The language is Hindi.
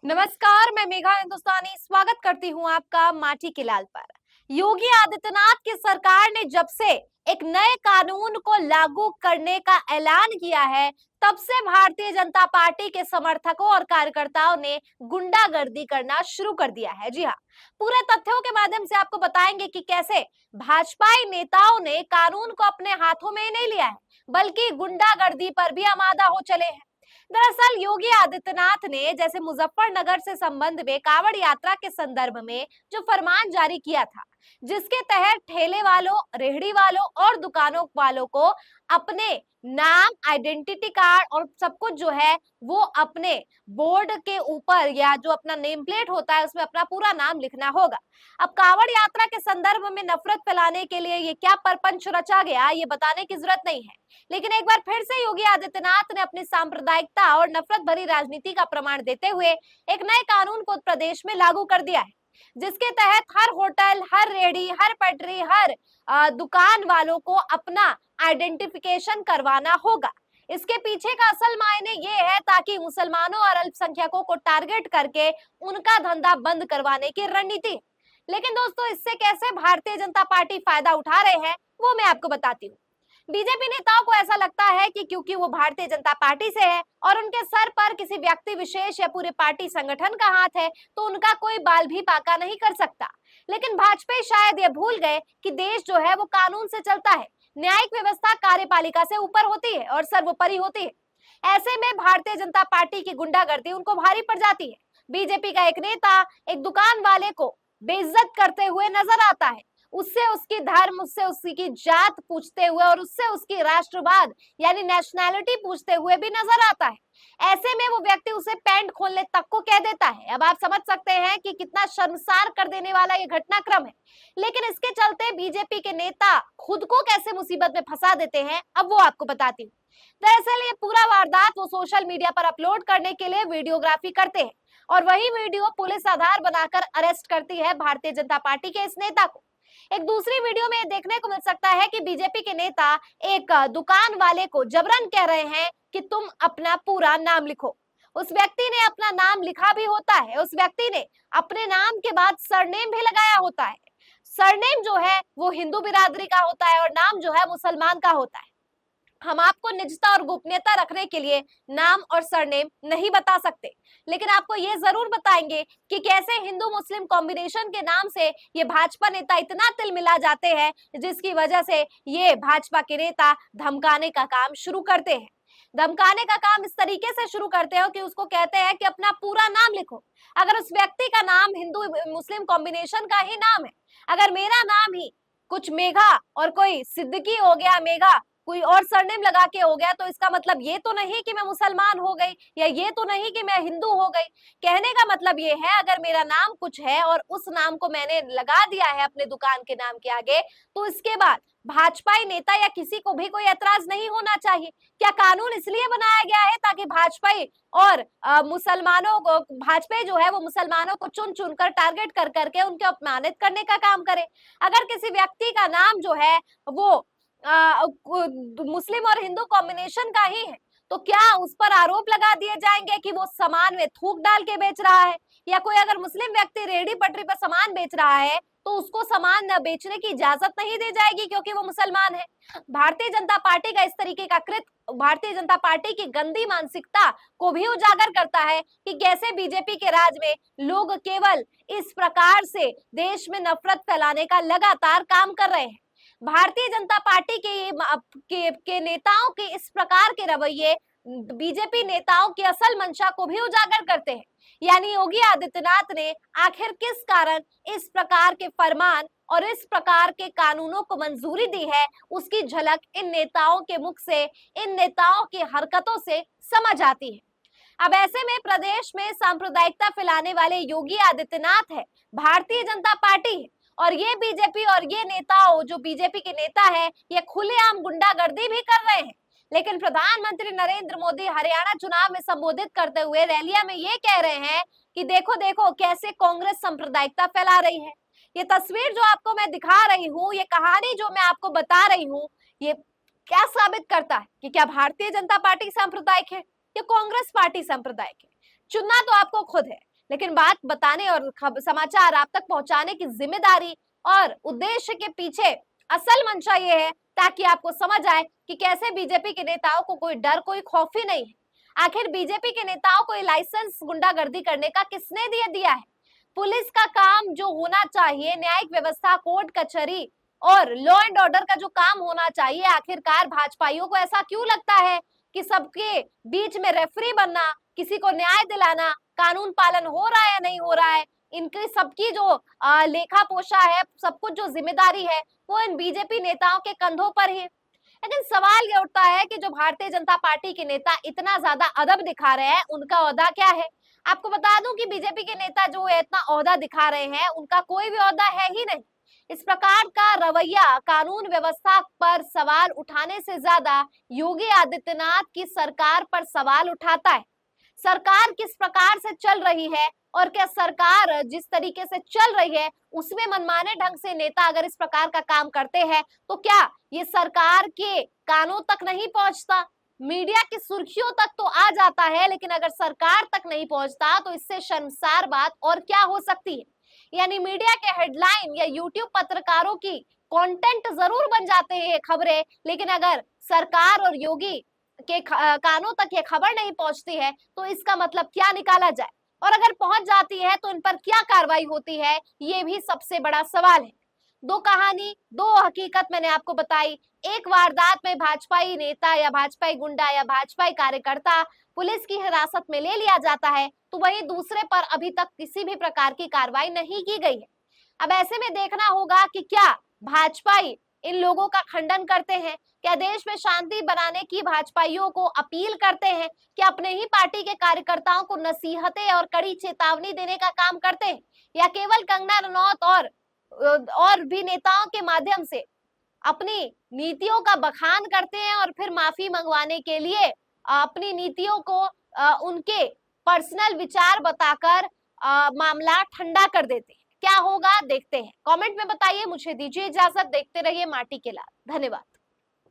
नमस्कार, मैं मेघा हिंदुस्तानी स्वागत करती हूँ आपका माटी के लाल पर। योगी आदित्यनाथ की सरकार ने जब से एक नए कानून को लागू करने का ऐलान किया है, तब से भारतीय जनता पार्टी के समर्थकों और कार्यकर्ताओं ने गुंडागर्दी करना शुरू कर दिया है। जी हाँ, पूरे तथ्यों के माध्यम से आपको बताएंगे कि कैसे भाजपाई नेताओं ने कानून को अपने हाथों में ही नहीं लिया है, बल्कि गुंडागर्दी पर भी आमादा हो चले हैं। दरअसल योगी आदित्यनाथ ने जैसे मुजफ्फरनगर से संबंध में कांवड़ यात्रा के संदर्भ में जो फरमान जारी किया था, जिसके तहत ठेले वालों, रेहड़ी वालों और दुकानों वालों को अपने नाम, आइडेंटिटी कार्ड और सब कुछ जो है वो अपने बोर्ड के ऊपर या जो अपना नेम प्लेट होता है उसमें अपना पूरा नाम लिखना होगा। अब कांवड़ यात्रा के संदर्भ में नफरत फैलाने के लिए ये क्या परपंच रचा गया, ये बताने की जरूरत नहीं है। लेकिन एक बार फिर से योगी आदित्यनाथ ने अपनी सांप्रदायिकता और नफरत भरी राजनीति का प्रमाण देते हुए एक नए कानून को प्रदेश में लागू कर दिया है, जिसके तहत हर होटल, हर रेहड़ी, हर पटरी, हर दुकान वालों को अपना आइडेंटिफिकेशन करवाना होगा। इसके पीछे का असल मायने ये है ताकि मुसलमानों और अल्पसंख्यकों को टारगेट करके उनका धंधा बंद करवाने की रणनीति है। लेकिन दोस्तों, इससे कैसे भारतीय जनता पार्टी फायदा उठा रहे हैं वो मैं आपको बताती हूँ। बीजेपी नेताओं को ऐसा लगता है कि क्योंकि वो भारतीय जनता पार्टी से है और उनके सर पर किसी व्यक्ति विशेष या पूरे पार्टी संगठन का हाथ है, तो उनका कोई बाल भी बाका नहीं कर सकता। लेकिन भाजपा शायद ये भूल गए कि देश जो है वो कानून से चलता है। न्यायिक व्यवस्था कार्यपालिका से ऊपर होती है और सर्वोपरि होती है। ऐसे में भारतीय जनता पार्टी की गुंडागर्दी उनको भारी पड़ जाती है। बीजेपी का एक नेता एक दुकान वाले को बेइज्जत करते हुए नजर आता है, उससे उसकी धर्म, उससे उसकी जात पूछते हुए और उससे उसकी राष्ट्रवाद यानी नेशनैलिटी पूछते हुए भी नजर आता है। ऐसे में वो व्यक्ति उसे पैंट खोलने तक को कह देता है। अब आप समझ सकते हैं कि कितना शर्मसार कर देने वाला ये घटनाक्रम है। लेकिन इसके चलते बीजेपी के नेता खुद को कैसे मुसीबत में फंसा देते हैं, अब वो आपको बताती हूँ। दरअसल ये पूरा वारदात वो सोशल मीडिया पर अपलोड करने के लिए वीडियोग्राफी करते हैं और वही वीडियो पुलिस आधार बनाकर अरेस्ट करती है भारतीय जनता पार्टी के इस नेता को। एक दूसरी वीडियो में देखने को मिल सकता है कि बीजेपी के नेता एक दुकान वाले को जबरन कह रहे हैं कि तुम अपना पूरा नाम लिखो। उस व्यक्ति ने अपना नाम लिखा भी होता है। उस व्यक्ति ने अपने नाम के बाद सरनेम भी लगाया होता है। सरनेम जो है वो हिंदू बिरादरी का होता है और नाम जो है मुसलमान का होता है। हम आपको निजता और गोपनीयता रखने के लिए नाम और सरनेम नहीं बता सकते, लेकिन आपको ये जरूर बताएंगे कि कैसे हिंदू मुस्लिम कॉम्बिनेशन के नाम से ये भाजपा नेता इतना तिलमिला जाते हैं, जिसकी वजह से ये भाजपा के नेता धमकाने का काम शुरू करते हैं। धमकाने का काम इस तरीके से शुरू करते हो कि उसको कहते हैं कि अपना पूरा नाम लिखो। अगर उस व्यक्ति का नाम हिंदू मुस्लिम कॉम्बिनेशन का ही नाम है, अगर मेरा नाम ही कुछ मेघा और कोई सिद्दीकी हो गया, मेघा कोई और सरनेम लगा के हो गया, तो इसका मतलब ये तो नहीं कि मैं मुसलमान हो गई या ये तो नहीं कि मैं हिंदू हो गई। कहने का मतलब ये है, अगर मेरा नाम कुछ है और उस नाम को मैंने लगा दिया है अपने दुकान के नाम के आगे, तो इसके बाद भाजपाई नेता या किसी को भी कोई ऐतराज नहीं होना चाहिए। क्या कानून इसलिए बनाया गया है ताकि भाजपाई और मुसलमानों को, भाजपा जो है वो मुसलमानों को चुन चुन कर टारगेट कर करके उनके अपमानित करने का काम करे। अगर किसी व्यक्ति का नाम जो है वो मुस्लिम और हिंदू कॉम्बिनेशन का ही है, तो क्या उस पर आरोप लगा दिए जाएंगे कि वो सामान में थूक डाल के बेच रहा है? या कोई अगर मुस्लिम व्यक्ति रेहड़ी पटरी पर सामान बेच रहा है तो उसको सामान न बेचने की इजाजत नहीं दी जाएगी क्योंकि वो मुसलमान है? भारतीय जनता पार्टी का इस तरीके का कृत्य भारतीय जनता पार्टी की गंदी मानसिकता को भी उजागर करता है कि कैसे बीजेपी के राज में लोग केवल इस प्रकार से देश में नफरत फैलाने का लगातार काम कर रहे हैं। भारतीय जनता पार्टी के नेताओं के इस प्रकार के रवैये बीजेपी नेताओं की असल मंशा को भी उजागर करते हैं। यानी योगी आदित्यनाथ ने आखिर किस कारण इस प्रकार के फरमान और इस प्रकार के कानूनों को मंजूरी दी है, उसकी झलक इन नेताओं के मुख से, इन नेताओं की हरकतों से समझ आती है। अब ऐसे में प्रदेश में सांप्रदायिकता फैलाने वाले योगी आदित्यनाथ है, भारतीय जनता पार्टी है, और ये बीजेपी और ये नेताओं जो बीजेपी के नेता है, ये खुलेआम गुंडागर्दी भी कर रहे हैं। लेकिन प्रधानमंत्री नरेंद्र मोदी हरियाणा चुनाव में संबोधित करते हुए रैलिया में ये कह रहे हैं कि देखो देखो कैसे कांग्रेस सांप्रदायिकता फैला रही है। ये तस्वीर जो आपको मैं दिखा रही हूँ, ये कहानी जो मैं आपको बता रही हूँ, ये क्या साबित करता है कि क्या भारतीय जनता पार्टी सांप्रदायिक है या कांग्रेस पार्टी सांप्रदायिक है? चुनना तो आपको खुद है। लेकिन बात बताने और समाचार आप तक पहुंचाने की जिम्मेदारी और उद्देश्य के पीछे असल मंशा ये है ताकि आपको समझ आए कि कैसे बीजेपी के नेताओं को कोई डर, कोई खौफ ही नहीं है। आखिर बीजेपी के नेताओं को ये लाइसेंस गुंडागर्दी करने का किसने दिया है? पुलिस का काम जो होना चाहिए, न्यायिक व्यवस्था, कोर्ट कचहरी और लॉ एंड ऑर्डर का जो काम होना चाहिए, आखिरकार भाजपाइयों को ऐसा क्यों लगता है कि सबके बीच में रेफरी बनना, किसी को न्याय दिलाना, कानून पालन हो रहा है या नहीं हो रहा है, इनकी सबकी जो लेखा पोषा है, सब कुछ जो जिम्मेदारी है वो इन बीजेपी नेताओं के कंधों पर ही। लेकिन सवाल ये उठता है कि जो भारतीय जनता पार्टी के नेता इतना ज्यादा अदब दिखा रहे हैं, उनका ओहदा क्या है? आपको बता दूं कि बीजेपी के नेता जो है इतना ओहदा दिखा रहे हैं, उनका कोई भी ओहदा है ही नहीं। इस प्रकार का रवैया कानून व्यवस्था पर सवाल उठाने से ज्यादा योगी आदित्यनाथ की सरकार पर सवाल उठाता है। सरकार किस प्रकार से चल रही है और क्या सरकार जिस तरीके से चल रही है उसमें मनमाने ढंग से नेता अगर इस प्रकार का काम करते हैं तो क्या ये सरकार के कानों तक नहीं पहुंचता? मीडिया की सुर्खियों तक तो आ जाता है, लेकिन अगर सरकार तक नहीं पहुंचता तो इससे शर्मसार बात और क्या हो सकती है? यानी मीडिया के हेडलाइन या यूट्यूब पत्रकारों की कंटेंट जरूर बन जाते हैं ये खबरें, लेकिन अगर सरकार और योगी के कानों तक ये खबर नहीं पहुंचती है तो इसका मतलब क्या निकाला जाए, और अगर पहुंच जाती है तो इन पर क्या कार्रवाई होती है, ये भी सबसे बड़ा सवाल है। दो कहानी, दो हकीकत मैंने आपको बताई। एक वारदात में भाजपाई नेता या भाजपाई गुंडा या भाजपाई कार्यकर्ता पुलिस की हिरासत में ले लिया जाता है, तो वहीं दूसरे पर अभी तक किसी भी प्रकार की कार्रवाई नहीं की गई है। अब ऐसे में देखना होगा कि क्या भाजपाई इन लोगों का खंडन करते हैं, क्या देश में शांति बनाने की भाजपाइयों को अपील करते हैं, क्या अपने ही पार्टी के कार्यकर्ताओं को नसीहतें और कड़ी चेतावनी देने का काम करते हैं, या केवल कंगना रनौत और भी नेताओं के माध्यम से अपनी नीतियों का बखान करते हैं और फिर माफी मंगवाने के लिए अपनी नीतियों को उनके पर्सनल विचार बताकर मामला ठंडा कर देते हैं। क्या होगा देखते हैं। कमेंट में बताइए। मुझे दीजिए इजाजत। देखते रहिए माटी के लाल। धन्यवाद।